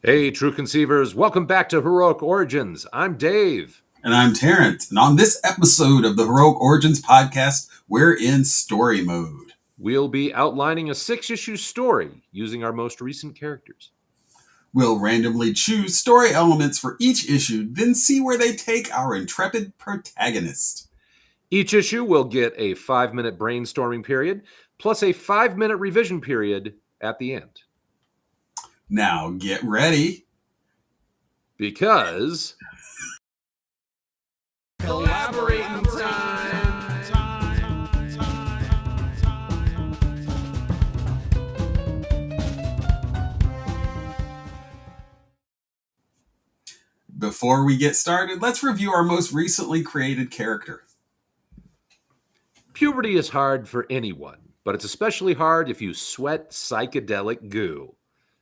Hey, true conceivers, welcome back to Heroic Origins. I'm Dave. And I'm Terrence. And on this episode of the Heroic Origins podcast, we're in story mode. We'll be outlining a 6-issue story using our most recent characters. We'll randomly choose story elements for each issue, then see where they take our intrepid protagonist. Each issue will get a 5-minute brainstorming period, plus a 5-minute revision period at the end. Now get ready. Because... collaborating time! Before we get started, let's review our most recently created character. Puberty is hard for anyone, but it's especially hard if you sweat psychedelic goo.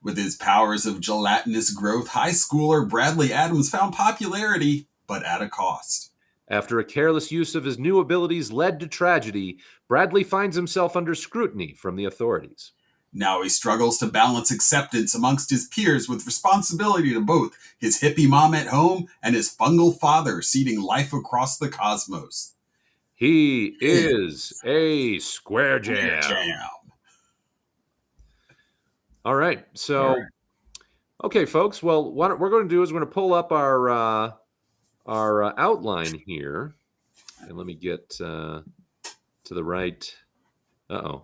With his powers of gelatinous growth, high schooler Bradley Adams found popularity, but at a cost. After a careless use of his new abilities led to tragedy, Bradley finds himself under scrutiny from the authorities. Now he struggles to balance acceptance amongst his peers with responsibility to both his hippie mom at home and his fungal father seeding life across the cosmos. He is a square jam. All right. So, okay, folks. Well, what we're going to do is we're going to pull up our outline here. And let me get to the right. Uh-oh.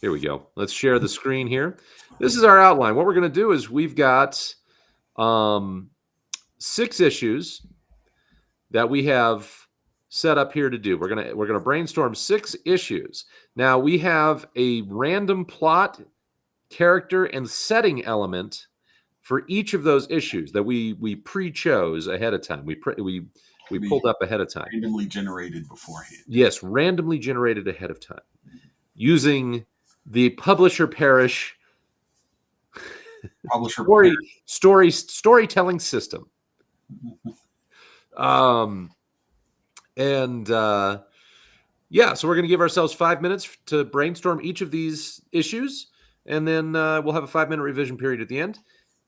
Here we go. Let's share the screen here. This is our outline. What we're going to do is we've got 6 issues that we have set up here to do. We're gonna brainstorm 6 issues. Now we have a random plot, character, and setting element for each of those issues that we pre-chose ahead of time. We pulled up ahead of time. Randomly generated beforehand. Yes, randomly generated ahead of time using the publisher parish storytelling system. So we're going to give ourselves 5 minutes to brainstorm each of these issues, and then we'll have a 5-minute revision period at the end.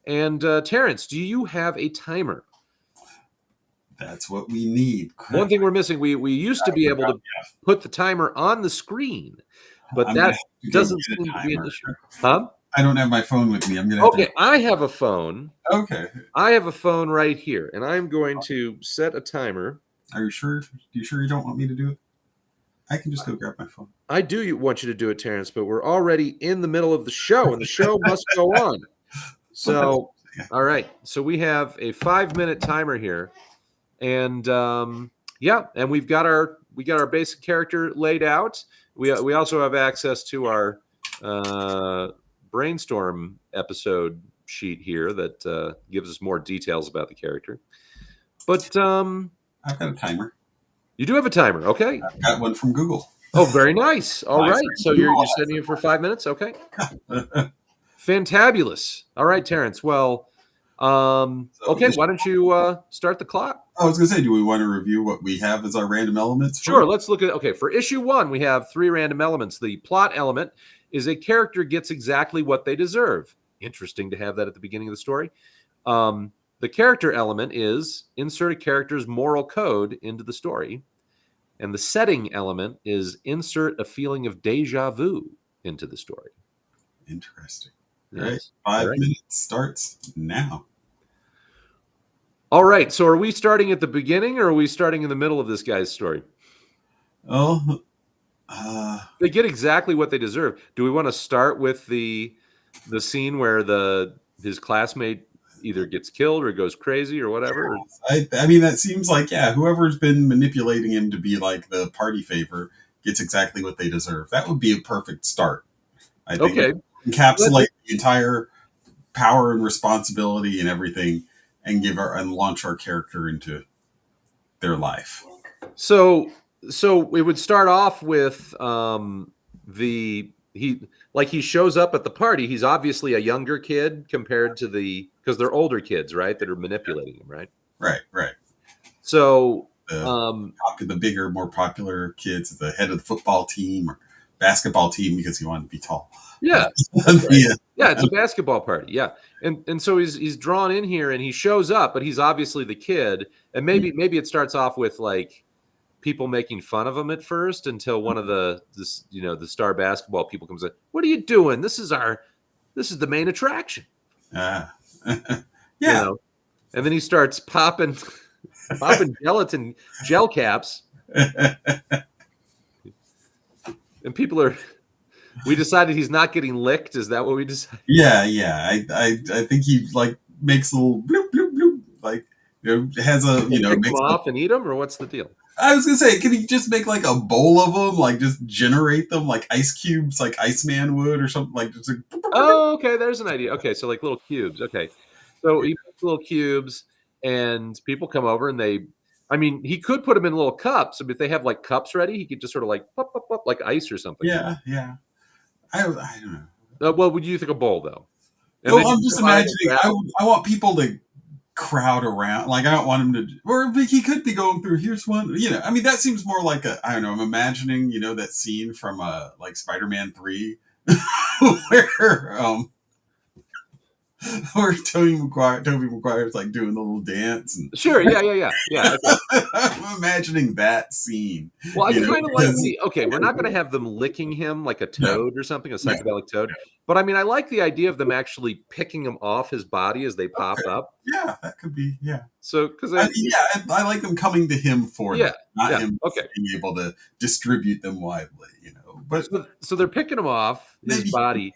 And Terrence, do you have a timer? That's what we need. One thing we're missing, we used to be able to put the timer on the screen, but that doesn't seem to be an issue. Huh? I don't have my phone with me. I have a phone. Okay. I have a phone right here, and I'm going to set a timer. Are you sure? You sure you don't want me to do it? I can just go grab my phone. I do want you to do it, Terrence, but we're already in the middle of the show, and the show must go on. So, all right. So we have a 5-minute timer here, and and we've got our basic character laid out. We also have access to our brainstorm episode sheet here that gives us more details about the character. But I've got a timer. You do have a timer, okay? I've got one from Google. Oh, very nice. All right. So you're setting it for 5 minutes, okay? Fantabulous. All right, Terrence. Well, okay. Why don't you start the clock? I was going to say, do we want to review what we have as our random elements? Sure. Let's look at. Okay, for issue 1, we have 3 random elements. The plot element is a character gets exactly what they deserve. Interesting to have that at the beginning of the story. The character element is insert a character's moral code into the story. And the setting element is insert a feeling of deja vu into the story. Interesting. Yes. Right. 5 minutes starts now. All right. So are we starting at the beginning or are we starting in the middle of this guy's story? Oh, they get exactly what they deserve. Do we want to start with the scene where his classmate either gets killed or goes crazy or whatever? I mean, that seems like, whoever's been manipulating him to be like the party favor gets exactly what they deserve. That would be a perfect start, I think. Okay. Encapsulate the entire power and responsibility and everything and launch our character into their life. So it would start off with he shows up at the party. He's obviously a younger kid compared to because they're older kids, right? That are manipulating him, right? Right. So the bigger, more popular kids at the head of the football team are basketball team because he wanted to be tall. Yeah, that's right. Yeah. Yeah, it's a basketball party. Yeah, and so he's drawn in here, and he shows up, but he's obviously the kid, and maybe it starts off with like people making fun of him at first until one of the the star basketball people comes in. What are you doing? This is the main attraction. Uh, You yeah. know, and then he starts popping gelatin gel caps, and people are. We decided he's not getting licked. Is that what we decided? Yeah. I think he like makes a little bloop bloop bloop, like has a Pick them makes a. off and eat them, or what's the deal? I was gonna say, can he just make like a bowl of them, like just generate them like ice cubes, like Iceman would, or something like just like. Oh, okay. There's an idea. Okay, so like little cubes. Okay, so he makes little cubes, and people come over, and they. I mean, he could put them in little cups. If they have like cups ready, he could just sort of like pop, pop, pop, like ice or something. Yeah. I don't know. What would you think a bowl though? And Well, then I'm just divide imagining. and grab 'em? I want people to crowd around. Like I don't want him to, or he could be going through. Here's one. I mean, that seems more like a. I don't know. I'm imagining. That scene from like Spider-Man 3, where where Toby Maguire's like doing the little dance and. Sure. Yeah. Okay. I'm imagining that scene. Well, I kind of like because- the. Okay, we're not going to have them licking him like a No. toad or something, a psychedelic toad. But I mean, I like the idea of them actually picking him off his body as they pop up. Yeah, that could be. Yeah. So, because I like them coming to him for that, not him okay. being able to distribute them widely. But so they're picking him off his body.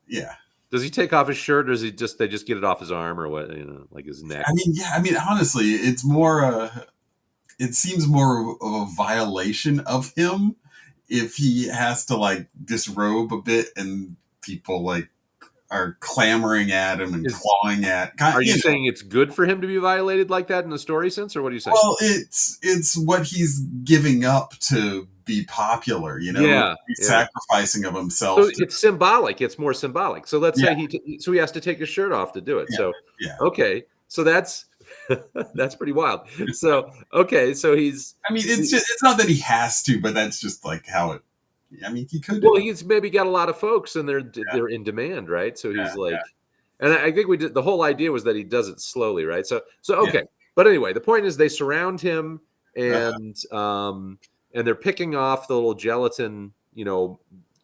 Yeah. Does he take off his shirt, or does they just get it off his arm, or what? Like his neck? I mean, yeah. I mean, honestly, it's more. It seems more of a violation of him if he has to like disrobe a bit and people like are clamoring at him and clawing at. Are you saying it's good for him to be violated like that in the story sense, or what are you saying? Well, it's what he's giving up to be popular. He's sacrificing of himself. So it's symbolic. It's more symbolic. So let's say he has to take his shirt off to do it. So okay, so that's pretty wild. So okay, so he's. I mean, it's not that he has to, but that's just like how it. I mean, he could. Well, he's maybe got a lot of folks, and they're in demand, right? So he's and I think the whole idea was that he does it slowly, right? So okay, but anyway, the point is they surround him, and they're picking off the little gelatin,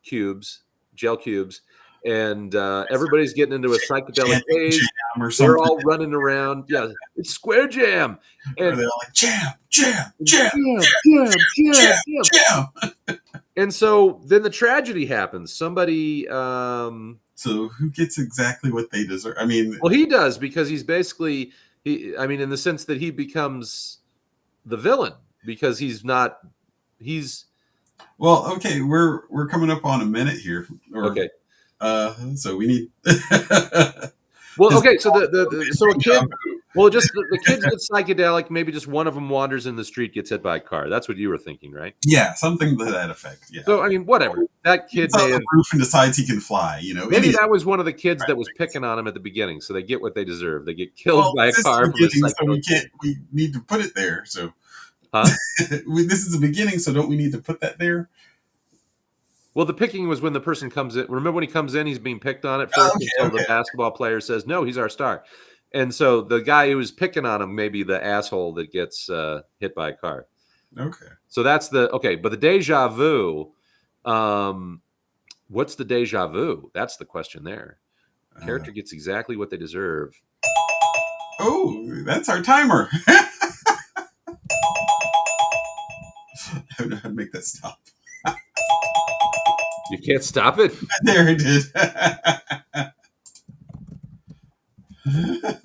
cubes, gel cubes, and everybody's getting into a psychedelic phase. They're all running around. Yeah, it's Square Jam, and they're like jam. And so then the tragedy happens. Somebody. So who gets exactly what they deserve? I mean, well, he does, because he's basically in the sense that he becomes the villain, because he's not. He's. Well, okay, we're coming up on a minute here. Okay. So we need. Well, okay, so so a kid. Well, just the kids get psychedelic. Maybe just one of them wanders in the street, gets hit by a car. That's what you were thinking, right? Yeah, something to that effect. Yeah. So I mean, whatever. That kid may have, the roof and decides he can fly. Maybe that was one of the kids that was picking on him at the beginning, so they get what they deserve. They get killed by a car. We need to put it there. So, this is the beginning. So don't we need to put that there? Well, the picking was when the person comes in. Remember when he comes in, he's being picked on at first until the basketball player says, "No, he's our star." And so the guy who was picking on him may be the asshole that gets hit by a car. Okay. So that's but the deja vu, what's the deja vu? That's the question there. The character gets exactly what they deserve. Oh, that's our timer. I don't know how to make that stop. You can't stop it? There it is.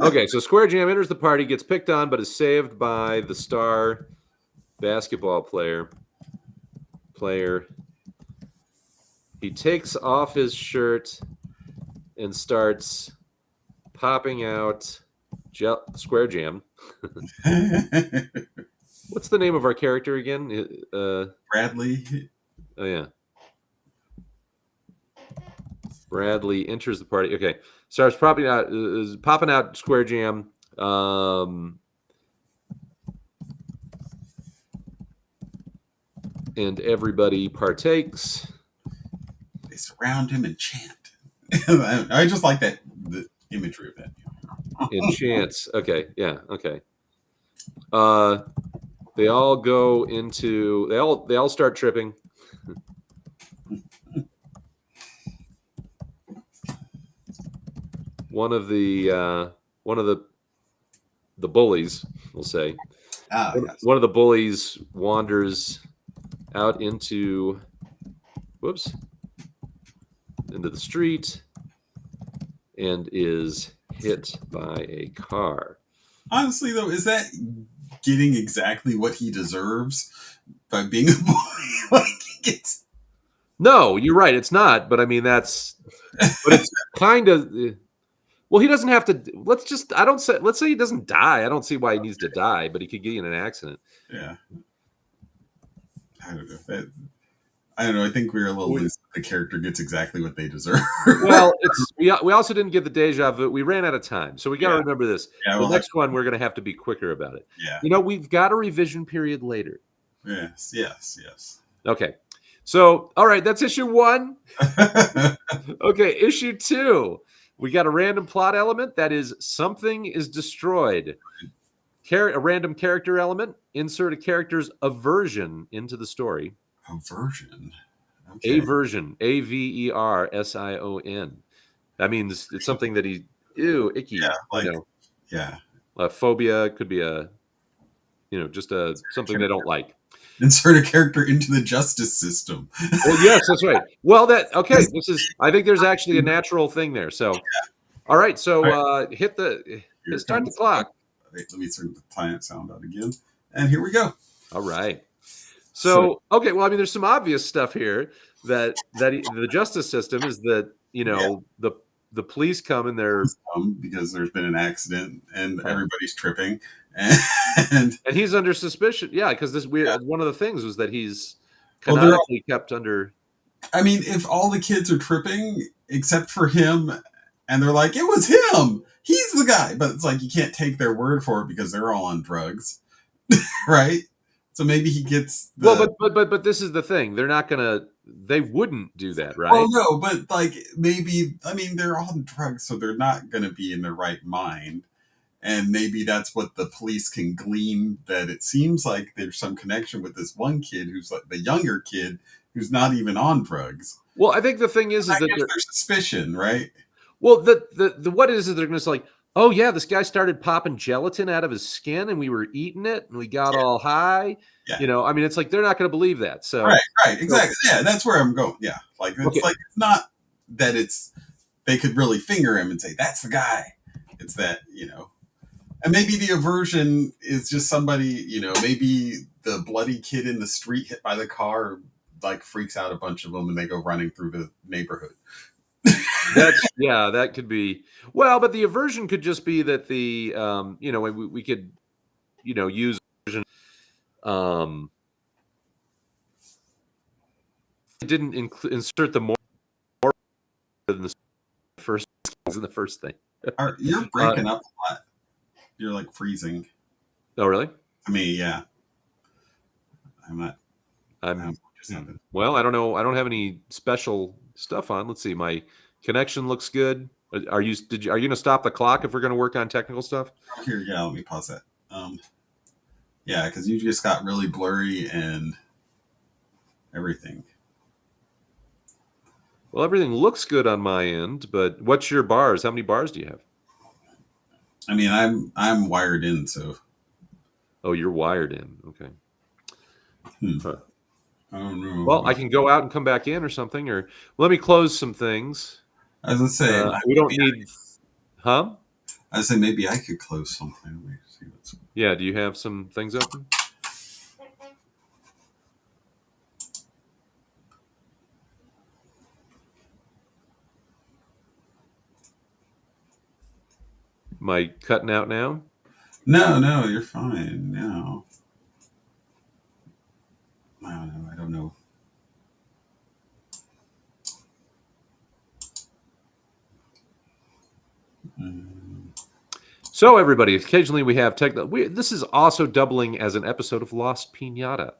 Okay, so Square Jam enters the party, gets picked on, but is saved by the star basketball player. He takes off his shirt and starts popping out Square Jam. What's the name of our character again? Bradley. Oh, yeah. Bradley enters the party. Okay. Starts popping out Square Jam. And everybody partakes. surround him and chant. I just like the imagery of that. Enchants. Okay. Yeah. Okay. They all go into. They all start tripping. One of the bullies, we'll say. Yes. One of the bullies wanders out into the street and is hit by a car. Honestly, though, is that getting exactly what he deserves by being a bully? Like he gets. No, you're right. It's not. But I mean, but it's kind of. Well, he doesn't have to. Let's say he doesn't die. I don't see why he needs to die, but he could get in an accident. Yeah. I don't know. I don't know. I think we're a little loose. The character gets exactly what they deserve. Well, we also didn't get the deja vu. We ran out of time, so we got to remember this. The next one, we're going to have to be quicker about it. Yeah. We've got a revision period later. Yes. Okay. So, all right, that's issue 1. Okay, issue 2. We got a random plot element that is something is destroyed. A random character element. Insert a character's aversion into the story. Aversion. Okay. Aversion. Aversion. That means it's something that icky. Yeah. A phobia could be just something they don't like. Insert a character into the justice system. Well, yes, that's right. Well, I think there's actually a natural thing there. So, all right. So, start the clock. Let me turn the client sound out again. And here we go. All right. So, okay. Well, I mean, there's some obvious stuff here that the justice system is that, the police come and they're because there's been an accident and everybody's tripping and he's under suspicion. Yeah. Cause one of the things was that he's canonically kept under. I mean, if all the kids are tripping except for him and they're like, it was him, he's the guy, but it's like, you can't take their word for it because they're all on drugs. Right. So maybe he gets but this is the thing. They wouldn't do that, right? Oh no, but like maybe, I mean, they're on drugs, so they're not going to be in their right mind. And maybe that's what the police can glean, that it seems like there's some connection with this one kid who's like the younger kid who's not even on drugs. Well, I think the thing is that their suspicion, right? Well, what is it? They're going to like, oh yeah, this guy started popping gelatin out of his skin and we were eating it and we got all high. Yeah. I mean, it's like, they're not going to believe that. So right, exactly. Yeah, that's where I'm going. Yeah. Like, it's not that they could really finger him and say, that's the guy. It's that, and maybe the aversion is just somebody, maybe the bloody kid in the street hit by the car, like freaks out a bunch of them and they go running through the neighborhood. That could be. Well, but the aversion could just be that we could, use aversion. Didn't insert the more in the first thing. You're breaking up a lot. You're like freezing. Oh, really? To me, yeah. Well, I don't know. I don't have any special stuff on. Let's see. My connection looks good. Are you going to stop the clock if we're going to work on technical stuff? Here, yeah. Let me pause that. Yeah, because you just got really blurry and everything. Well, everything looks good on my end, but what's your bars? How many bars do you have? I mean, I'm wired in, so. Oh, you're wired in. Okay. Huh. I don't know. Well, I can go out and come back in or something, or let me close some things. I was gonna say we don't need. Huh? I was saying maybe I could close something. Let me see what's. Yeah. Do you have some things open? Am I cutting out now? No, you're fine now. I don't know. So, everybody, occasionally we have this is also doubling as an episode of Lost Piñata.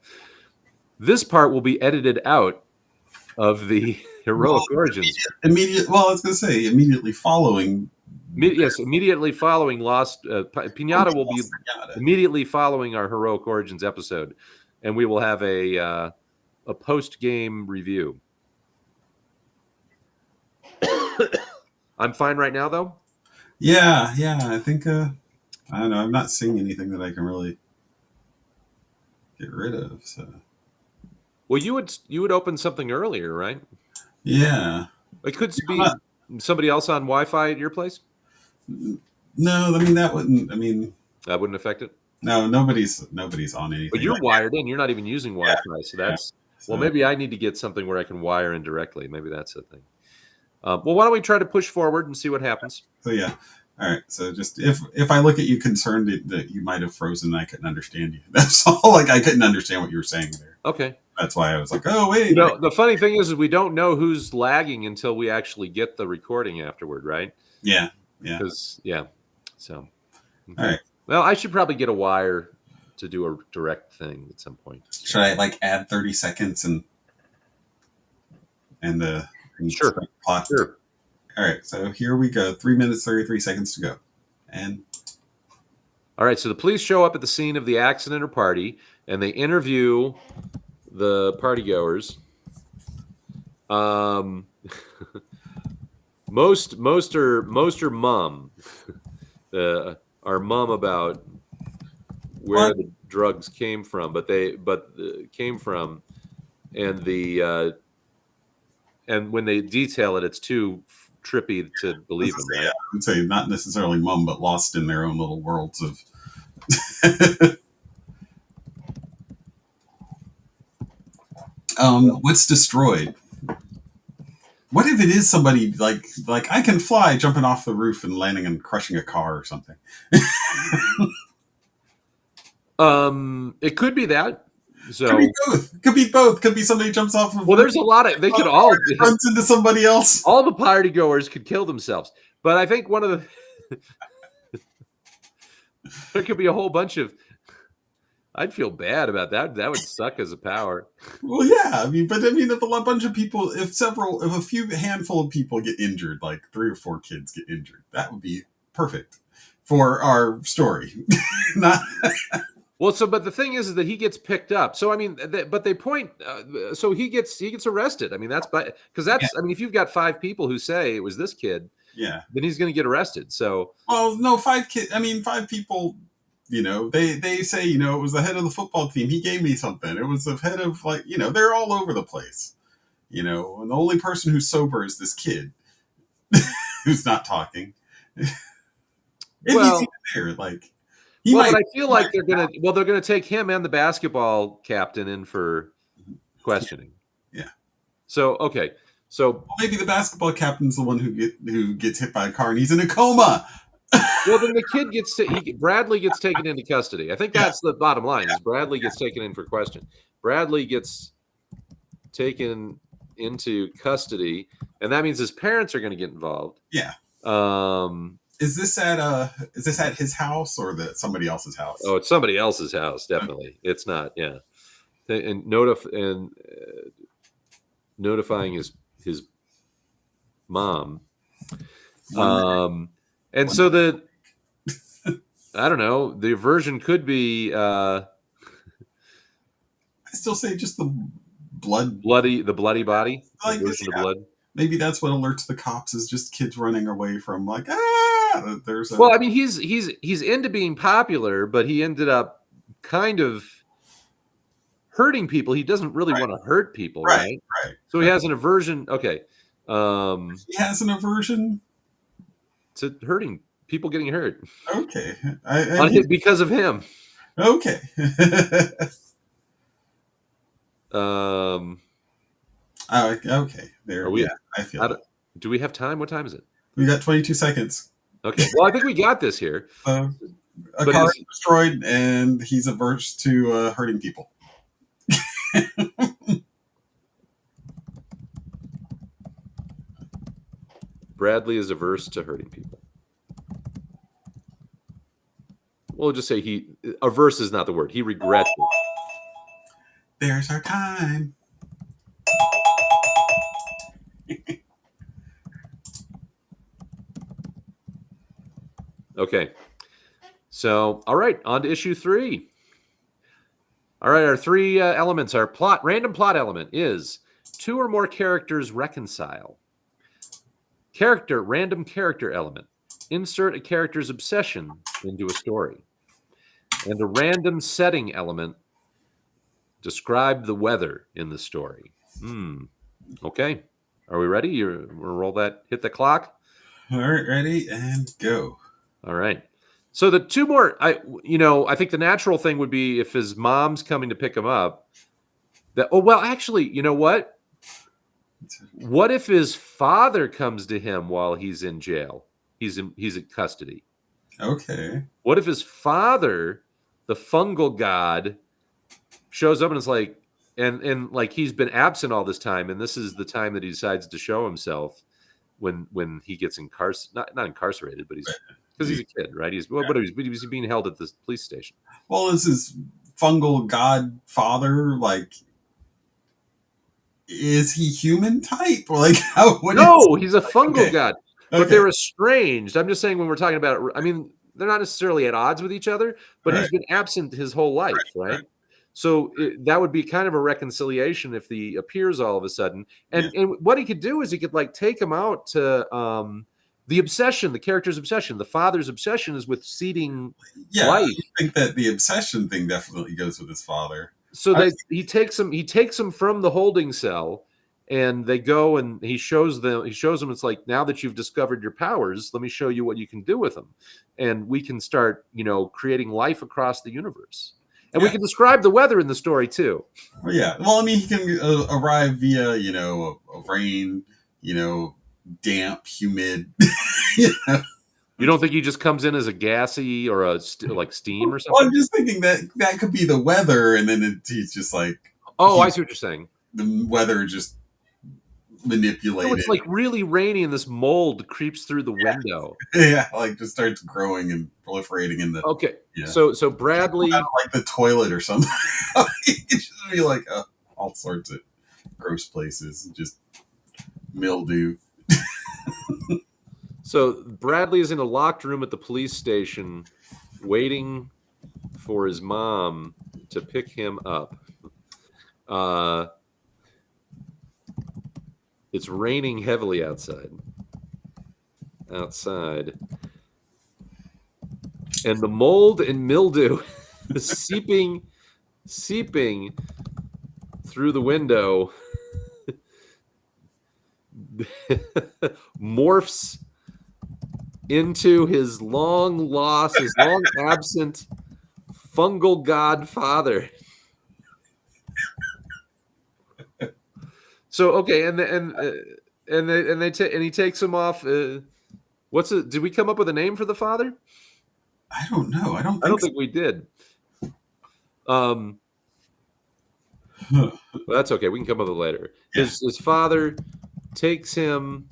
This part will be edited out of the heroic origins. Well, I was going to say immediately following. Yes, immediately following Lost. Piñata will be Piñata. immediately following our heroic origins episode, and we will have a post game review. I'm fine right now, though. Yeah. I think. I don't know. I'm not seeing anything that I can really get rid of. So. Well, you would open something earlier, right? Yeah. It could be somebody else on Wi-Fi at your place. No, I mean that wouldn't. I mean that wouldn't affect it. No, nobody's on anything. But you're wired in. You're not even using Wi-Fi, so that's So, well. Maybe I need to get something where I can wire in directly. Maybe that's the thing. Well, why don't we try to push forward and see what happens? So yeah. All right. So just if I look at you concerned that you might have frozen, I couldn't understand you. That's all. Like I couldn't understand what you were saying there. Okay. That's why I was like, oh wait. You know, the funny thing is we don't know who's lagging until we actually get the recording afterward, right? Yeah. So. Okay. All right. Well, I should probably get a wire to do a direct thing at some point. Should I like add 30 seconds and the Sure. clock? Sure. All right. So here we go. 3 minutes 33 seconds to go. And all right. So the police show up at the scene of the accident or party, and they interview the partygoers. Most are mum. Our mum about where the drugs came from, came from, and and when they detail it, it's too trippy to believe them. Right? Yeah, I would say not necessarily mum, but lost in their own little worlds of. What's destroyed? What if it is somebody like I can fly, jumping off the roof and landing and crushing a car or something? It could be that. So could be both. Could be both. Could be somebody jumps off of. Well, there's a lot of they could all runs into somebody else. All the party goers could kill themselves, but I think one of the there could be a whole bunch of. I'd feel bad about that. That would suck as a power. Well, yeah, if a bunch of people, if a few handful of people get injured, like 3 or 4 kids get injured, that would be perfect for our story. Not. Well, but the thing is that he gets picked up. So I mean, but they point. So he gets arrested. I mean, because if you've got 5 people who say it was this kid, yeah, then he's going to get arrested. So well, no, 5 kids. 5 people. They say, it was the head of the football team. He gave me something. It was the head of they're all over the place. And the only person who's sober is this kid who's not talking. If he's even there, but I feel like they're gonna take him and the basketball captain in for questioning. Yeah. So okay. So maybe the basketball captain's the one who gets hit by a car and he's in a coma. Well, then the kid Bradley gets taken into custody. I think that's the bottom line. Is Bradley gets taken in for question. Bradley gets taken into custody, and that means his parents are going to get involved. Yeah. Is this at his house or somebody else's house? Oh, it's somebody else's house. Definitely, it's not. Yeah, and notifying his mom. And so I don't know. The aversion could be. I still say just the bloody body. Like, version of blood. Maybe that's what alerts the cops is just kids running away from there's. Well, I mean, he's into being popular, but he ended up kind of hurting people. He doesn't really want to hurt people, right? Right. So he has an aversion. Okay. He has an aversion to hurting people, getting hurt. Okay. Because of him. Okay. Okay. There. I feel. Do we have time? What time is it? We got 22 seconds. Okay. Well, I think we got this here. A car is destroyed, and he's averse to hurting people. Bradley is averse to hurting people. We'll just say averse is not the word. He regrets it. There's our time. Okay. So, all right, on to issue 3. All right, our 3 elements, our random plot element is 2 or more characters reconcile. Random character element. Insert a character's obsession into a story. And a random setting element. Describe the weather in the story. Okay. Are we ready? We'll roll that, hit the clock. All right, ready and go. All right. So the 2 more, I think the natural thing would be if his mom's coming to pick him up. Actually, you know what? What if his father comes to him while he's in jail? He's in custody. Okay. What if his father, the fungal god, shows up and is like, and like he's been absent all this time, and this is the time that he decides to show himself when he gets not incarcerated, but because he's a kid, right? He's being held at this police station. Well, is his fungal godfather like? Is he human type? Or like how? No, he's a fungal god. But Okay. they're estranged. I'm just saying when we're talking about, I mean, they're not necessarily at odds with each other, but Right. he's been absent his whole life, right? So that would be kind of a reconciliation if he appears all of a sudden. And what he could do is he could like take him out to the obsession, the character's obsession. The father's obsession is with seeding life. I think that the obsession thing definitely goes with his father. So he takes him from the holding cell, and they go and he shows them it's like, now that you've discovered your powers, let me show you what you can do with them, and we can start creating life across the universe, and we can describe the weather in the story too. Well, yeah. Well, I mean, he can arrive via a rain, damp, humid. You don't think he just comes in as a gassy or like steam or something? Well, I'm just thinking that could be the weather, and then he's just like, I see what you're saying. The weather just manipulated. So it's like really rainy, and this mold creeps through the window. Yeah, like just starts growing and proliferating in the. Okay, yeah. So Bradley, like the toilet or something. It should be like all sorts of gross places, just mildew. So Bradley is in a locked room at the police station, waiting for his mom to pick him up. It's raining heavily outside. And the mold and mildew is seeping through the window, morphs into his long absent fungal godfather. So okay, and he takes him off. Did we come up with a name for the father? I don't know. I don't think we did. Well, that's okay. We can come up with it later. Yeah. His father takes him,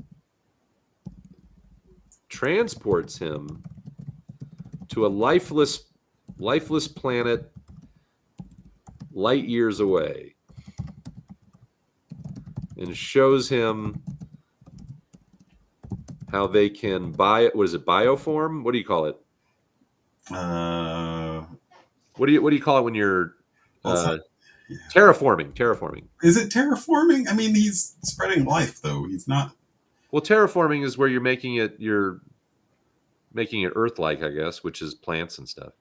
transports him to a lifeless planet light years away, and shows him how they can bioform? What do you call it? What do you call it when you're terraforming? Is it terraforming? I mean, he's spreading life, though. He's not. Well, terraforming is where you're making it Earth-like, I guess, which is plants and stuff.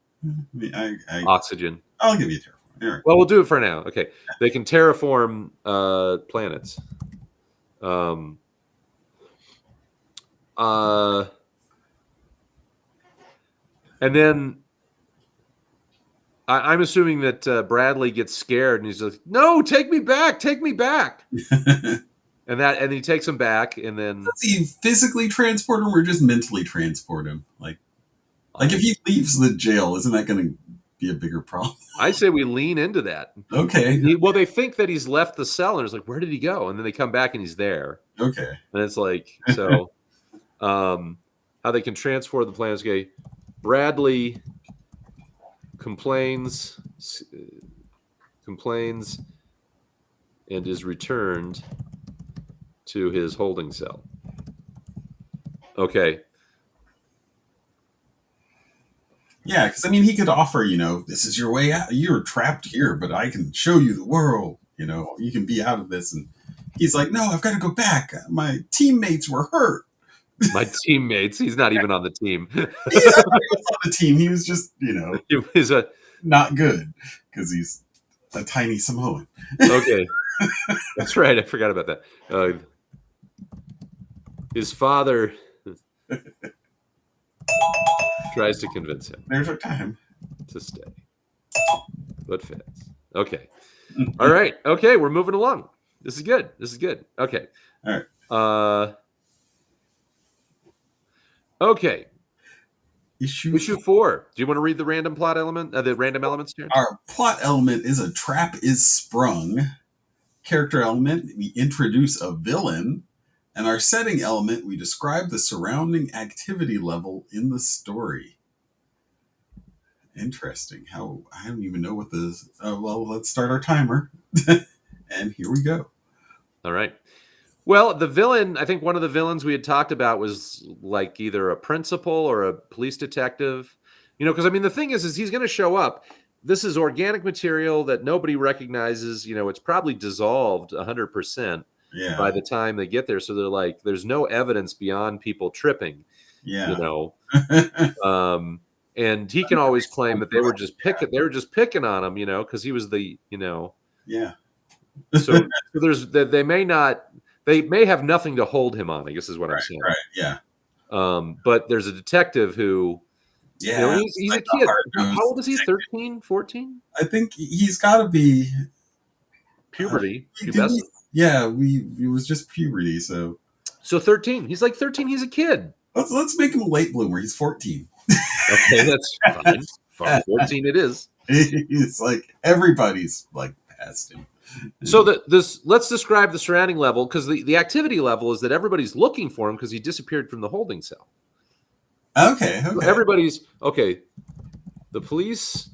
Oxygen. I'll give you terraforming. Right. Well, we'll do it for now. Okay, they can terraform planets. And then I'm assuming that Bradley gets scared and he's like, "No, take me back! And he takes him back, and then does he physically transport him or just mentally transport him? Like if he leaves the jail, isn't that going to be a bigger problem? I say we lean into that. Okay. They think that he's left the cell, and it's like, where did he go? And then they come back and he's there. Okay. And it's like, so how they can transport the planets. Okay, Bradley complains and is returned to his holding cell. Okay. Yeah, because I mean, he could offer, this is your way out. You're trapped here, but I can show you the world. You can be out of this. And he's like, no, I've got to go back. My teammates were hurt. My teammates. He's not even on the team. Yeah, he was on the team. He was just, He was a not good because he's a tiny Samoan. okay. That's right. I forgot about that. His father tries to convince him There's our time. to stay, but fails. Okay. All right. Okay, we're moving along. This is good. This is good. Okay. All right. Okay. Issue Issue 4. Do you want to read the random plot element? The random elements here? Our plot element is a trap is sprung. Character element, we introduce a villain. And our setting element, we describe the surrounding activity level in the story. Interesting. How I don't even know what this. Well, let's start our timer. And here we go. All right. Well, the villain, I think one of the villains we had talked about was like either a principal or a police detective. Because I mean, the thing is he's going to show up. This is organic material that nobody recognizes. It's probably dissolved 100% Yeah. by the time they get there. So they're like, there's no evidence beyond people tripping. Yeah. And he can always claim that they were just picking on him, because he was the, Yeah. so there's that they may have nothing to hold him on, I guess is what I'm saying. Right. Yeah. But there's a detective who, Yeah. he's a kid. How old is he? 13, 14? I think he's got to be Puberty. Yeah, it was just puberty. So 13. He's like 13. He's a kid. Let's make him a late bloomer. He's 14. Okay, that's fine. 14 it is. It's like everybody's like past him. So let's describe the surrounding level, because the activity level is that everybody's looking for him because he disappeared from the holding cell. Okay. So everybody's okay. The police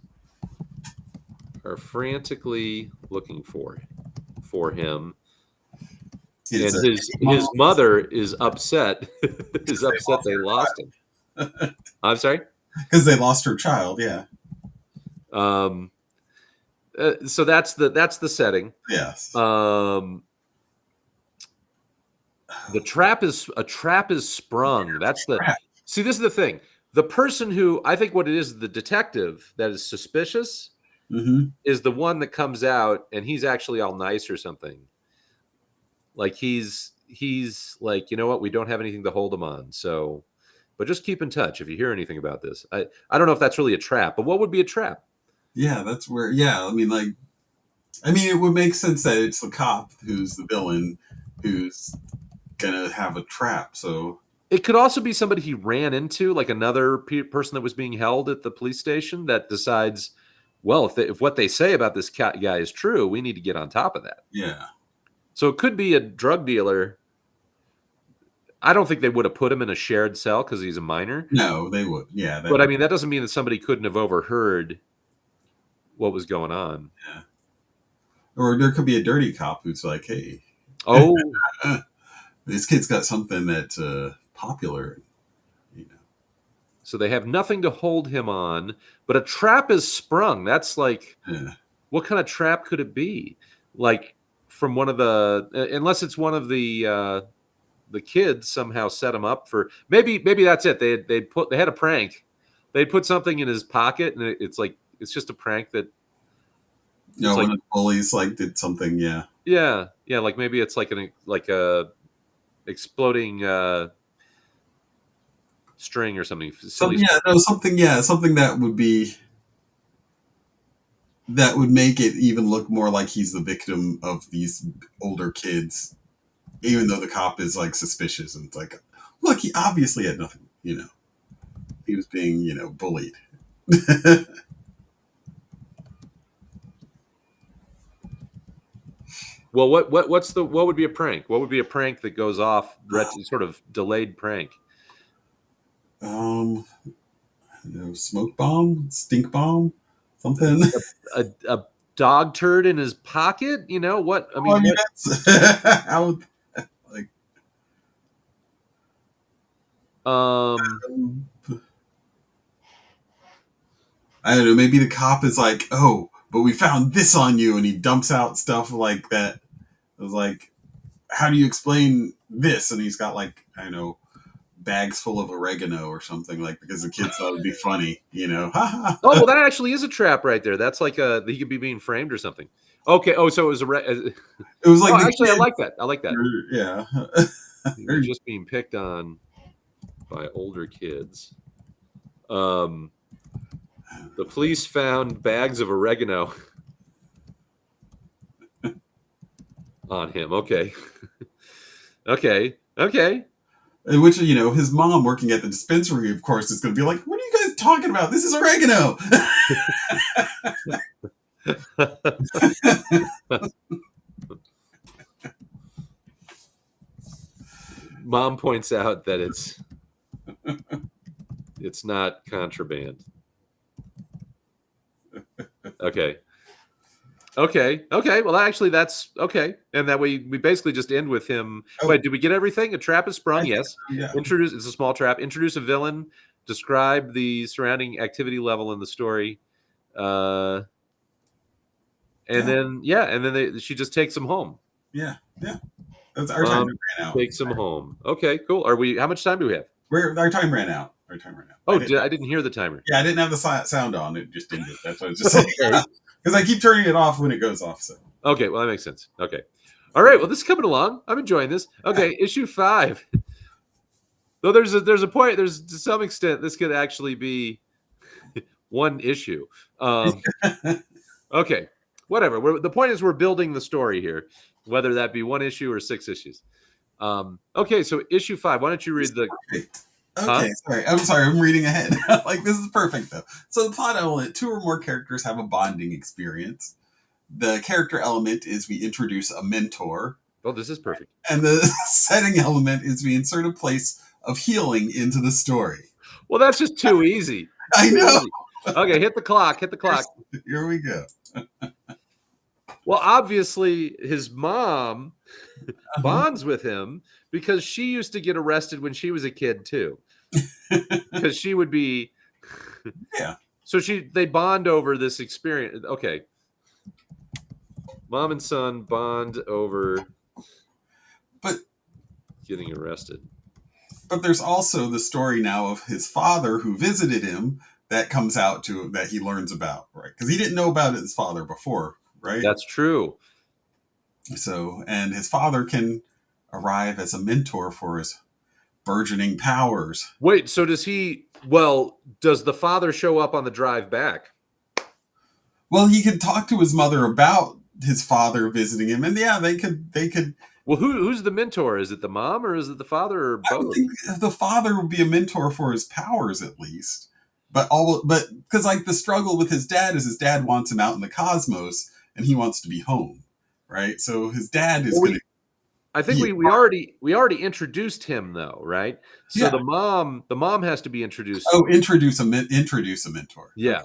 are frantically looking for him. And his mother is upset. They lost him. I'm sorry? Because they lost her child, yeah. So that's the setting. Yes. The trap is sprung. That's the see. This is the thing. The person who I think what it is, the detective that is suspicious, is the one that comes out and he's actually all nice or something. Like he's like, you know what? We don't have anything to hold him on. So, but just keep in touch if you hear anything about this. I don't know if that's really a trap, but what would be a trap? Yeah, that's where. Yeah, I mean, it would make sense that it's the cop who's the villain, who's gonna have a trap. So it could also be somebody he ran into, like another person that was being held at the police station that decides, well, if what they say about this guy is true, we need to get on top of that. Yeah. So it could be a drug dealer. I don't think they would have put him in a shared cell because he's a minor. No, they would. Yeah. But I mean, that doesn't mean that somebody couldn't have overheard what was going on. Yeah. Or there could be a dirty cop who's like, hey, this kid's got something that's popular. So they have nothing to hold him on, but a trap is sprung. That's like, what kind of trap could it be? Like from one of unless it's one of the kids somehow set him up for maybe that's it. They had a prank. They put something in his pocket, and it's like it's just a prank that. One of the bullies did something. Yeah. Yeah. Like maybe it's like a exploding string or something. Something that would make it even look more like he's the victim of these older kids, even though the cop is like suspicious and it's like, look, he obviously had nothing. He was being bullied. Well, what would be a prank? What would be a prank that goes off, sort of delayed prank? Smoke bomb, stink bomb, something. A dog turd in his pocket? What? I mean, that's like. I don't know, maybe the cop is like, oh, but we found this on you, and he dumps out stuff like that. It was like, how do you explain this? And he's got like, I don't know, bags full of oregano or something, like, because the kids thought it'd be funny, you know. Oh, well, that actually is a trap right there. That's like he could be being framed or something. Okay. Oh, so it was It was like oh, the actually, I kid, like that. I like that. yeah. He was just being picked on by older kids. The police found bags of oregano on him. Okay. Okay. Okay. Which, you know, his mom working at the dispensary, of course, is going to be like, what are you guys talking about? This is oregano. Mom points out that it's not contraband. Okay. Okay. Okay. Well, actually, that's okay. And that way, we basically just end with him. Oh, Wait, did we get everything? A trap is sprung. Yes. yeah. Introduce. It's a small trap. Introduce a villain. Describe the surrounding activity level in the story. And then she just takes him home. Yeah. That's our time ran out. Takes him home. Okay, cool. Are we? How much time do we have? Our time ran out. Our time ran out. Oh, I didn't hear the timer. Yeah, I didn't have the sound on. It just didn't. That's what I was just saying. Because I keep turning it off when it goes off. So. Okay, well that makes sense. Okay, all right. Well, this is coming along. I'm enjoying this. Okay, issue 5. Though there's a point. There's to some extent this could actually be one issue. Okay, whatever. The point is we're building the story here, whether that be one issue or 6 issues. Okay, so issue 5. Why don't you read the? Perfect. Okay, sorry. I'm sorry. I'm reading ahead. Like, this is perfect though. So the plot element: 2 or more characters have a bonding experience. The character element is we introduce a mentor. Oh, this is perfect. And the setting element is we insert a place of healing into the story. Well, that's just too easy. I know. Okay, hit the clock. Hit the clock. Here we go. Well, obviously, his mom bonds with him because she used to get arrested when she was a kid too. Because she would be, yeah. So they bond over this experience. Okay, mom and son bond over, but getting arrested. But there's also the story now of his father who visited him that comes out to that he learns about, right? Because he didn't know about his father before, right? That's true. So, and his father can arrive as a mentor for his burgeoning powers. Wait, so does he? Well, does the father show up on the drive back? Well, he could talk to his mother about his father visiting him, and yeah, they could. Well, who's the mentor? Is it the mom or is it the father or both? I would think the father would be a mentor for his powers at least. But because like the struggle with his dad is his dad wants him out in the cosmos and he wants to be home, right? So his dad is going to. I think we already introduced him though, right? So the mom has to be introduced. Oh, introduce a mentor. Yeah.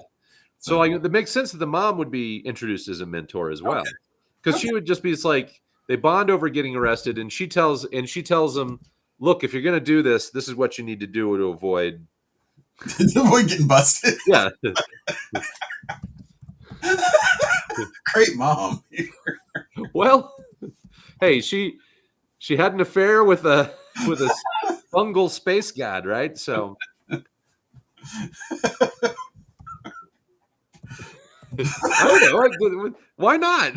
So like it makes sense that the mom would be introduced as a mentor as well, because she would just be. It's like they bond over getting arrested, and she tells him, "Look, if you're going to do this, this is what you need to do to avoid." Avoid getting busted. Yeah. Great mom. Well, hey, she had an affair with a fungal space god, right? So I don't know. Why not?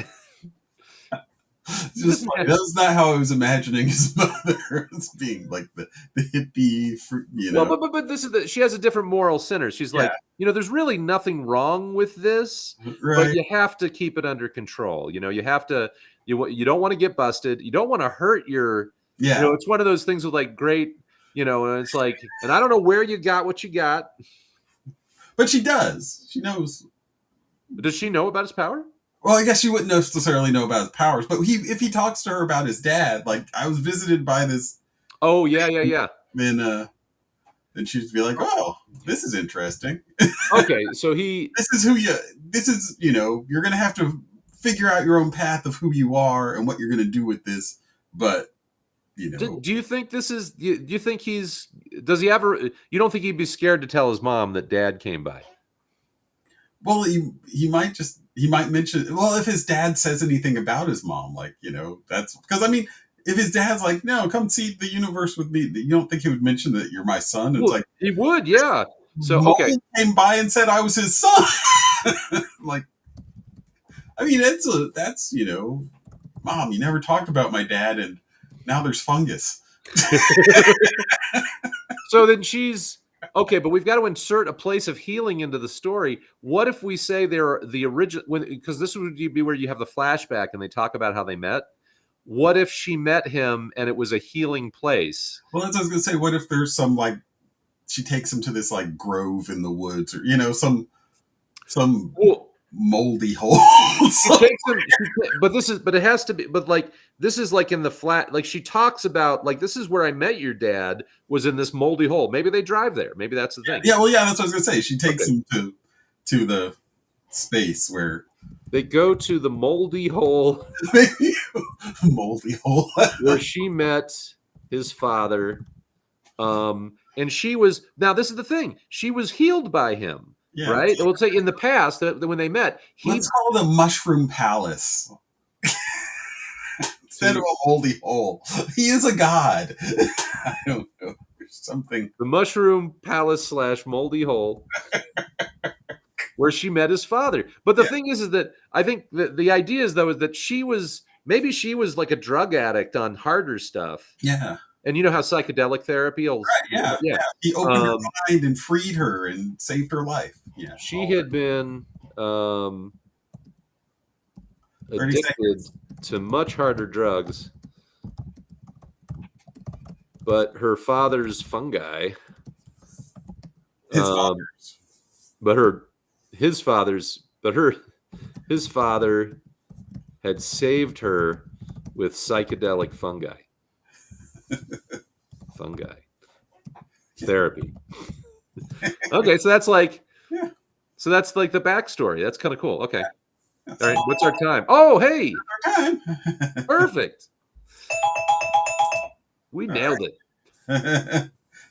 Just that's not how I was imagining his mother as being like the hippie, you know. Well, but this is she has a different moral center. She's like, there's really nothing wrong with this, right. But you have to keep it under control. You have to. You don't want to get busted. You don't want to hurt your. Yeah. It's one of those things with like great. And it's like, and I don't know where you got what you got. But she does. She knows. Does she know about his power? Well, I guess she wouldn't necessarily know about his powers, but if he talks to her about his dad, like I was visited by this. Oh yeah. Then she'd be like, "Oh, this is interesting." Okay, so this is you're gonna have to figure out your own path of who you are and what you're gonna do with this. But do you think this is? Do you think does he ever? You don't think he'd be scared to tell his mom that dad came by? Well, he might mention, well, if his dad says anything about his mom, like, that's because, I mean, if his dad's like, no, come see the universe with me, you don't think he would mention that you're my son? It's Well, like, he would, yeah. So okay, Mole came by and said I was his son. Like, I mean, that's Mom, you never talked about my dad, and now there's fungus. so then she's okay, but we've got to insert a place of healing into the story. What if we say they're the original? Because this would be where you have the flashback and they talk about how they met. What if she met him and it was a healing place? Well, that's what I was gonna say. What if there's some, like, she takes him to this, like, grove in the woods, or some Well, moldy hole. she takes him, but it has to be, but like this is like in the flat, like she talks about like this is where I met your dad was in this moldy hole. Maybe they drive there. Maybe that's the thing. Yeah, well, yeah, that's what I was gonna say. She takes Okay. him to the space where They go to the moldy hole moldy hole. where she met his father. And she was now this is the thing. She was healed by him, Yeah, right? I will say in the past that when they met, let's call it a mushroom palace instead of a moldy hole. He is a god. I don't know. There's something. the mushroom palace / moldy hole where she met his father. But the thing is that I think that the idea is though is that she was like a drug addict on harder stuff. Yeah. And you know how psychedelic therapy will Yeah. yeah. He opened her mind and freed her and saved her life. Yeah. She had been addicted to much harder drugs, but her father's fungi, His father's. his father had saved her with psychedelic fungi therapy. Okay, so that's like the backstory. That's kind of cool. Okay. All right, what's our time? Oh, hey, Time. perfect. We nailed it.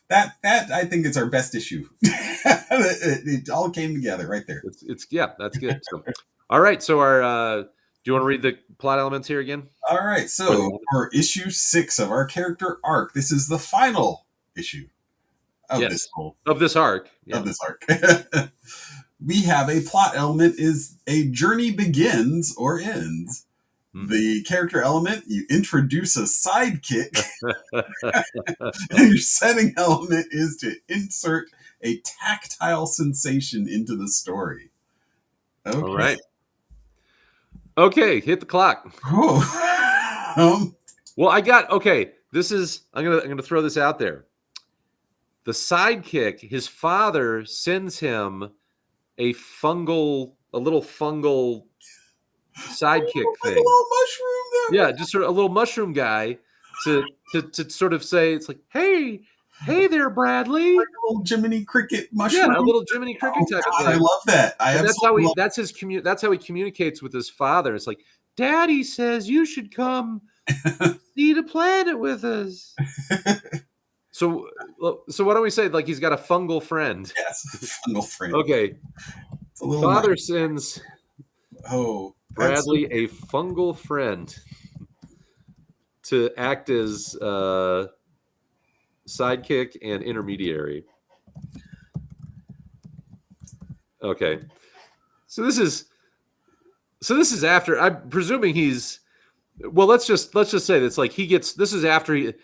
that I think is our best issue. It all came together right there. It's yeah, that's good. So, all right, so our do you want to read the plot elements here again? All right, so for issue 6 of our character arc, this is the final issue of this arc. Yeah. Of this arc. We have a plot element is a journey begins or ends. The character element, you introduce a sidekick. And your setting element is to insert a tactile sensation into the story. Okay. All right. Okay, hit the clock. Oh. Well, I got okay. This is I'm gonna throw this out there. The sidekick, his father sends him a little fungal sidekick thing. Like a little mushroom there. Yeah, just sort of a little mushroom guy to sort of say it's like, hey there, Bradley. Like a little Jiminy Cricket mushroom. Yeah, a little Jiminy Cricket type of thing. I love that. That's how he communicates with his father. It's like, Daddy says you should come see the planet with us. So why don't we say like he's got a fungal friend? Yes, fungal friend. Okay. Father sends Bradley a fungal friend to act as sidekick and intermediary. Okay. So this is after, I'm presuming he's, well, let's just say that's like he gets, this is after he,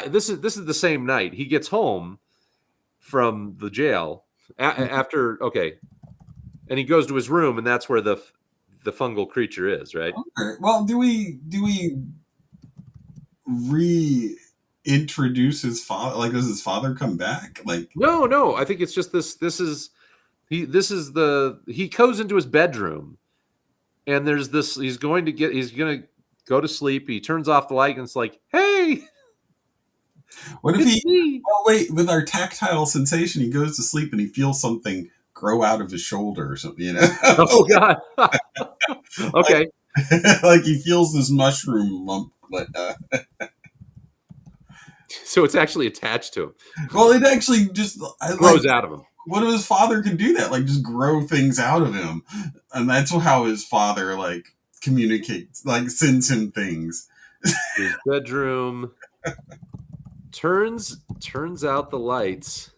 this is the same night he gets home from the jail after, okay. And he goes to his room and that's where the fungal creature is, right? Okay. Well, do we reintroduce his father? Like, does his father come back? Like, no. I think it's just he goes into his bedroom and there's this, he's going to go to sleep. He turns off the light and it's like, hey, what if with our tactile sensation, he goes to sleep and he feels something grow out of his shoulder or something, Oh God. Okay. Like he feels this mushroom lump. So it's actually attached to him. Well, it actually just grows out of him. what if his father could do that? Like just grow things out of him, and that's how his father like communicates, like sends him things. His bedroom turns out the lights,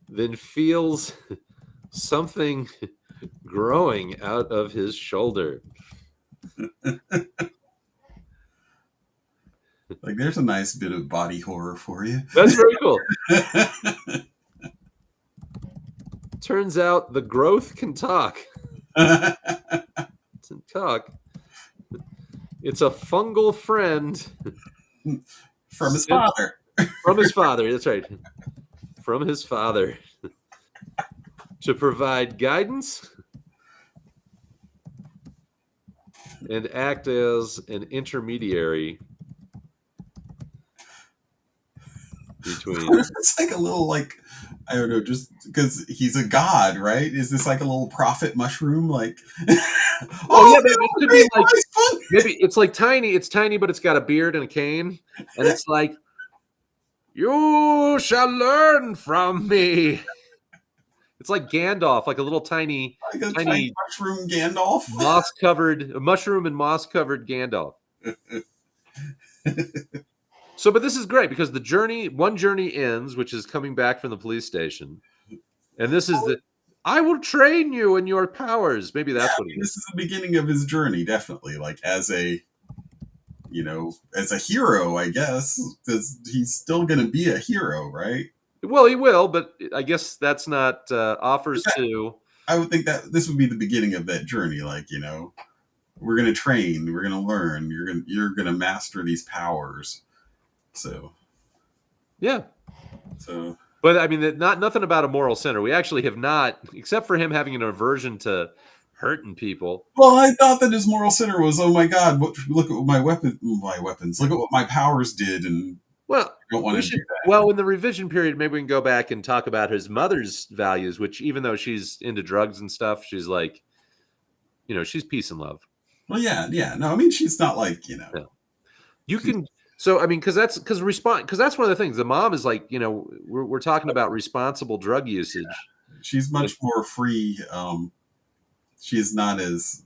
then feels something growing out of his shoulder. Like there's a nice bit of body horror for you. That's very cool. Turns out the growth can talk. Talk. It's a fungal friend From his father. From his father. That's right. From his father to provide guidance and act as an intermediary between. It's like a little like I don't know, just because he's a god, right? Is this like a little prophet mushroom? Like, oh yeah, maybe it could be like maybe it's like tiny. It's tiny, but it's got a beard and a cane, and it's like, you shall learn from me. It's like Gandalf, like a little tiny mushroom Gandalf, mushroom and moss covered Gandalf. So, but this is great because one journey ends, which is coming back from the police station. And this is I will train you in your powers. Maybe that's what it is. This is the beginning of his journey, definitely. Like as a hero, I guess. Because he's still going to be a hero, right? Well, he will, but I guess that's not offers to. I would think that this would be the beginning of that journey. Like, we're going to train, we're going to learn, you're going to master these powers. So, yeah. So, but I mean, nothing about a moral center. We actually have not, except for him having an aversion to hurting people. Well, I thought that his moral center was, oh my God, look at my weapons. Look at what my powers did, and well, I don't want to do that. Well, in the revision period, maybe we can go back and talk about his mother's values. Which, even though she's into drugs and stuff, she's like, she's peace and love. Well, yeah. No, I mean, she's not like, No. You can. So, I mean, because that's one of the things. The mom is like, we're talking about responsible drug usage. Yeah. She's much more free. She's not as,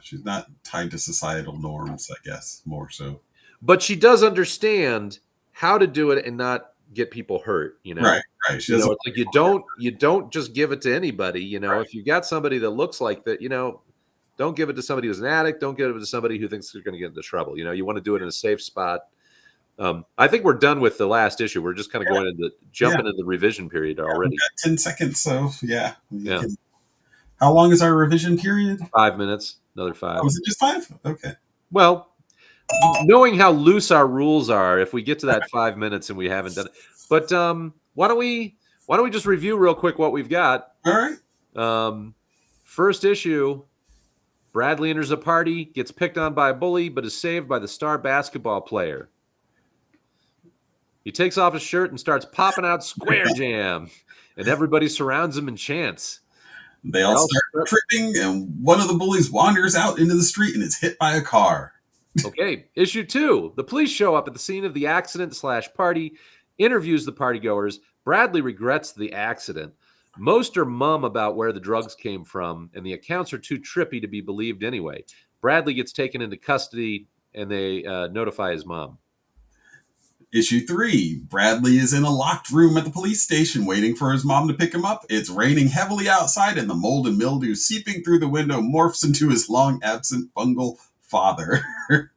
she's not tied to societal norms, I guess, more so. But she does understand how to do it and not get people hurt. Right. It's like you don't just give it to anybody. Right. If you got somebody that looks like that, don't give it to somebody who's an addict. Don't give it to somebody who thinks they're going to get into trouble. You want to do it in a safe spot. I think we're done with the last issue. We're just kind of going into jumping into the revision period already. 10 seconds. So how long is our revision period? 5 minutes. Another 5. Was it just 5? Okay. Well, knowing how loose our rules are, if we get to that 5 minutes and we haven't done it, but why don't we just review real quick what we've got? All right. First issue. Bradley enters a party, gets picked on by a bully, but is saved by the star basketball player. He takes off his shirt and starts popping out Square Jam, and everybody surrounds him and chants. They all start tripping, and one of the bullies wanders out into the street and is hit by a car. Okay, issue 2. The police show up at the scene of the accident/party, interviews the partygoers. Bradley regrets the accident. Most are mum about where the drugs came from, and the accounts are too trippy to be believed anyway. Bradley gets taken into custody, and they notify his mom. Issue 3. Bradley is in a locked room at the police station waiting for his mom to pick him up. It's raining heavily outside, and the mold and mildew seeping through the window morphs into his long-absent fungal father.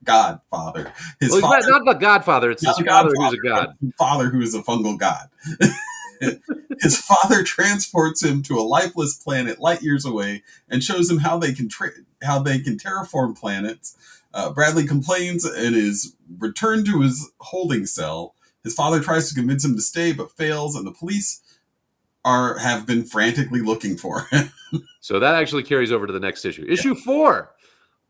Godfather. His father, not the Godfather. It's his father who's a god. Father who is a fungal god. His father transports him to a lifeless planet light years away and shows him how they can terraform planets. Bradley complains and is returned to his holding cell. His father tries to convince him to stay, but fails, and the police have been frantically looking for him. So that actually carries over to the next issue. Issue 4.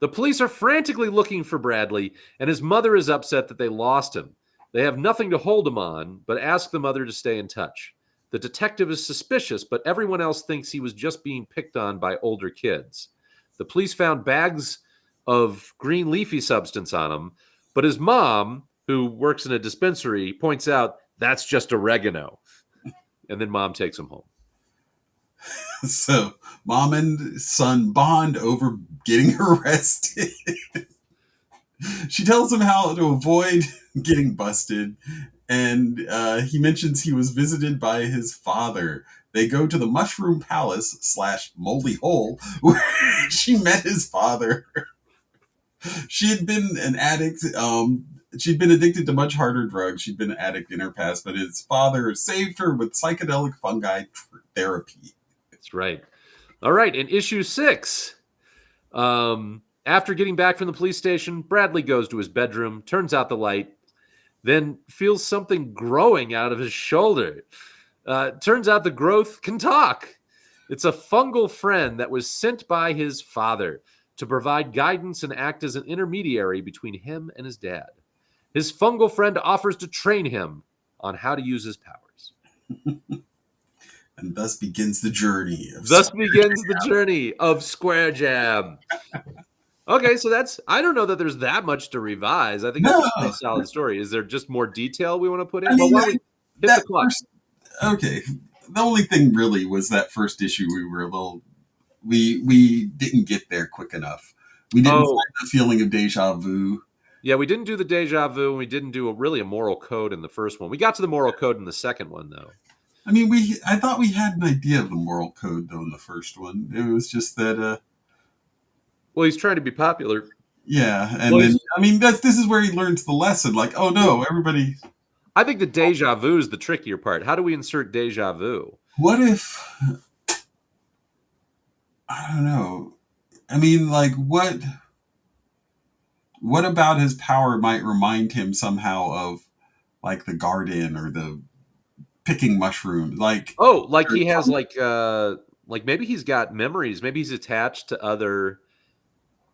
The police are frantically looking for Bradley, and his mother is upset that they lost him. They have nothing to hold him on, but ask the mother to stay in touch. The detective is suspicious, but everyone else thinks he was just being picked on by older kids. The police found bags of green leafy substance on him, but his mom, who works in a dispensary, points out that's just oregano. And then mom takes him home. So mom and son bond over getting arrested. She tells him how to avoid getting busted, and he mentions he was visited by his father. They go to the Mushroom Palace / Moldy Hole, where she met his father. She had been an addict. She'd been addicted to much harder drugs. She'd been an addict in her past, but his father saved her with psychedelic fungi therapy. That's right. All right. In issue 6, after getting back from the police station, Bradley goes to his bedroom, turns out the light, then feels something growing out of his shoulder. Turns out the growth can talk. It's a fungal friend that was sent by his father to provide guidance and act as an intermediary between him and his dad. His fungal friend offers to train him on how to use his powers. And thus begins the journey. Of Square Jam. Okay, so I don't know that there's that much to revise. I think that's a pretty solid story. Is there just more detail we want to put in? I mean, the clock. Okay. The only thing really was that first issue we didn't get there quick enough. We didn't find the feeling of deja vu. Yeah, we didn't do the deja vu, and we didn't do a moral code in the first one. We got to the moral code in the second one, though. I mean, I thought we had an idea of the moral code, though, in the first one. It was just that... well, he's trying to be popular. Yeah, and then, I mean, this is where he learns the lesson. Like, oh, no, everybody... I think the deja vu is the trickier part. How do we insert deja vu? What if... I don't know. I mean, like, what about his power might remind him somehow of, like, the garden or the picking mushrooms? Like, he has, like maybe he's got memories. Maybe he's attached to other,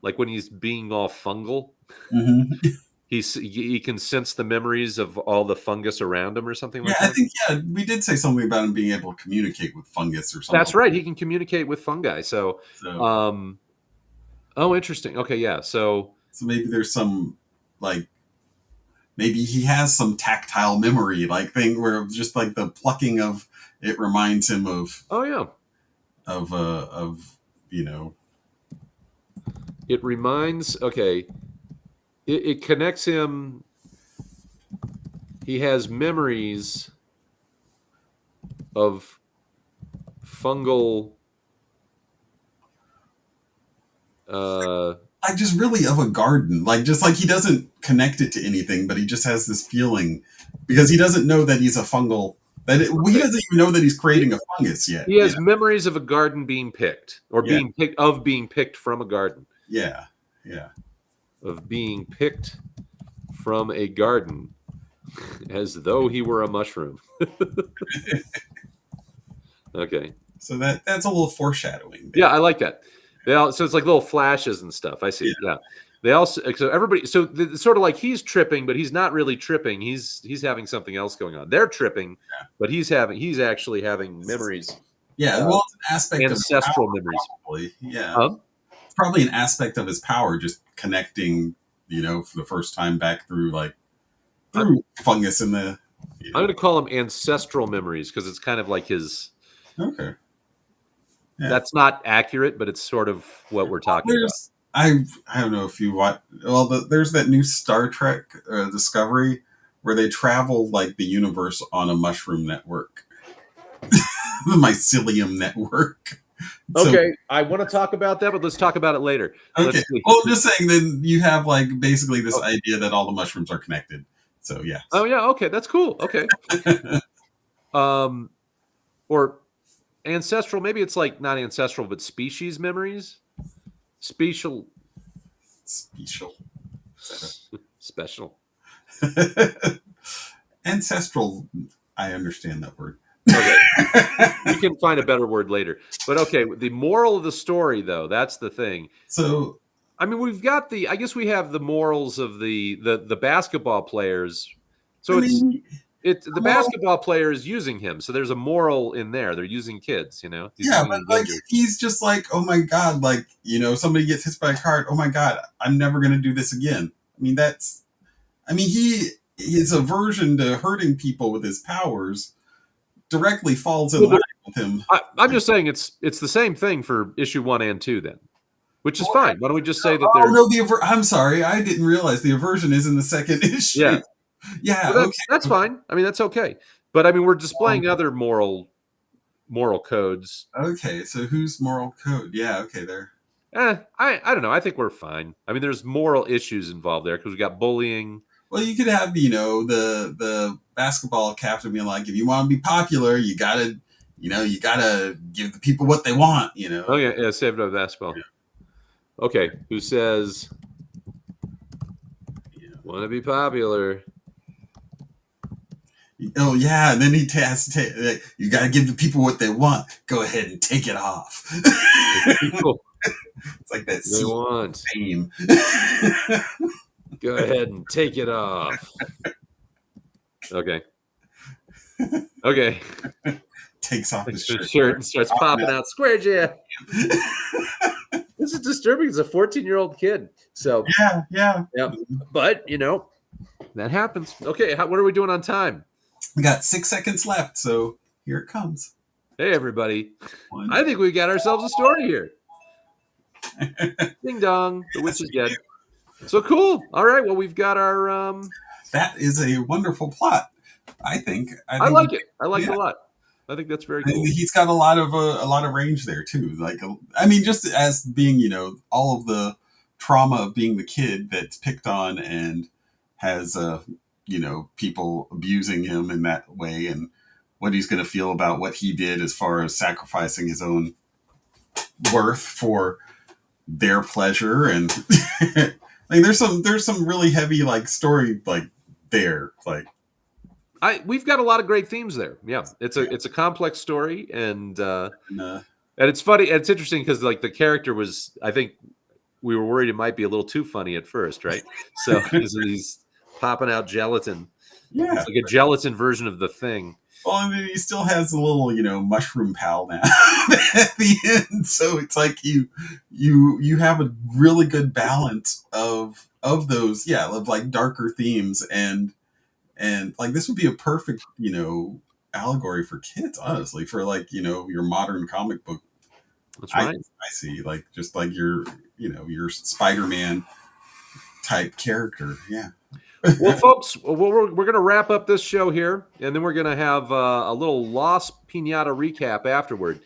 like when he's being all fungal. Mm-hmm. He can sense the memories of all the fungus around him or something like that. I think, we did say something about him being able to communicate with fungus or something. That's right. He can communicate with fungi. So interesting. Okay, yeah. So maybe there's some, like, maybe he has some tactile memory, like, thing where just, like, the plucking of it reminds him of... Oh, yeah. Of you know... It reminds... Okay. It connects him. He has memories of fungal. Like, just really of a garden. Like, just like he doesn't connect it to anything, but he just has this feeling because he doesn't know that he's a fungal. He doesn't even know that he's creating a fungus yet. He has memories of a garden being picked, or being picked from a garden. Yeah, yeah. Of being picked from a garden as though he were a mushroom. Okay. So that's a little foreshadowing there. Yeah, I like that. So it's like little flashes and stuff. I see. Yeah. They also, so everybody, so it's sort of like he's tripping, but he's not really tripping. He's having something else going on. They're tripping, but he's actually having memories. Yeah, well, it's an aspect ancestral of power, memories. Probably. Yeah. It's probably an aspect of his power, just connecting, for the first time back through fungus in the... I'm going to call them ancestral memories because it's kind of like his... Okay. Yeah. That's not accurate, but it's sort of what we're talking about. I don't know if you watch... Well, there's that new Star Trek Discovery where they travel, like, the universe on a mushroom network. The mycelium network. Okay, I want to talk about that, but let's talk about it later. Okay. Well, I'm just saying, then you have, like, basically this idea that all the mushrooms are connected. So, yeah. Oh, yeah, okay, that's cool. Okay. Or ancestral, maybe it's like not ancestral, but species memories? Special. Ancestral, I understand that word. Okay. You can find a better word later. But okay, the moral of the story, though, that's the thing. So, I mean, we've got I guess we have the morals of the basketball players. So the basketball player is using him. So there's a moral in there. They're using kids, Yeah, but like he's just like, oh my God, like, somebody gets hit by a car. Oh my God, I'm never going to do this again. I mean, his aversion to hurting people with his powers directly falls in Well, line with him. I'm just saying it's the same thing for issue 1 and 2 then, which is Well, fine. Why don't we just say that oh they're no, I'm sorry, I didn't realize the aversion is in the second issue. yeah. Yeah, Well, okay. that's fine. I mean, that's okay. But I mean, we're Um, displaying other moral codes. Okay, so who's moral code? Yeah, okay, there. I don't know. I think we're fine. I mean, there's moral issues involved there because we got bullying. Well, you could have, the basketball captain being like, if you want to be popular, you gotta give the people what they want. Oh yeah, saved up basketball. Okay, who says want to be popular? Oh yeah, and then he has to take. You got to give the people what they want. Go ahead and take it off. People It's like that they want. fame. Go ahead and take it off. Okay. Okay. Takes off his shirt and starts popping out square jam. This is disturbing. It's a 14-year-old kid. So yeah. But that happens. Okay, what are we doing on time? We got 6 seconds left, so here it comes. Hey everybody! I think we got ourselves a story here. Ding dong! The witch is dead. So cool. All right. Well, we've got our. That is a wonderful plot. I think. I like it. I like it a lot. I think that's very cool. He's got a lot of range there too. Like, I mean, just as being, all of the trauma of being the kid that's picked on and has, people abusing him in that way, and what he's going to feel about what he did as far as sacrificing his own worth for their pleasure, and like there's some really heavy story there. We've got a lot of great themes there. Yeah, it's a complex story, and it's funny. It's interesting because the character was, I think we were worried it might be a little too funny at first, right? So he's popping out gelatin. Yeah, it's like a gelatin version of the Thing. Well, I mean, he still has a little, mushroom pal now at the end. So it's like you have a really good balance of those, of darker themes, and this would be a perfect, allegory for kids, honestly, for your modern comic book. That's right. I see, just your, your Spider-Man type character. Yeah. Well, folks, we're going to wrap up this show here, and then we're going to have a little Lost Piñata recap afterward.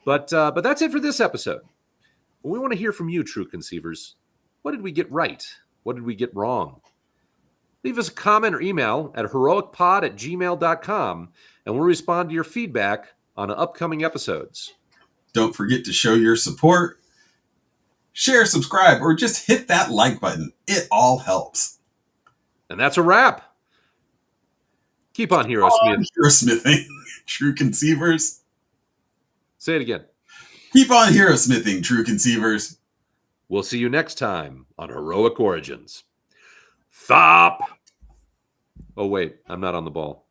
But that's it for this episode. We want to hear from you, true conceivers. What did we get right? What did we get wrong? Leave us a comment or email at heroicpod@gmail.com, and we'll respond to your feedback on upcoming episodes. Don't forget to show your support, share, subscribe, or just hit that like button. It all helps. And that's a wrap. Keep on hero smithing, true conceivers. Say it again. Keep on hero smithing, true conceivers. We'll see you next time on Heroic Origins. Thop! Oh, wait. I'm not on the ball.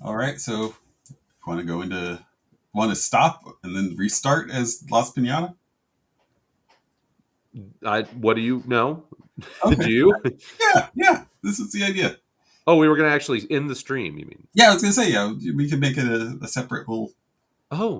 All right, so want to stop and then restart as Lost Piñata? What do you know? Okay. Do you? Yeah. This is the idea. Oh, we were going to actually end the stream, you mean? Yeah, I was going to say, we could make it a separate little... Oh,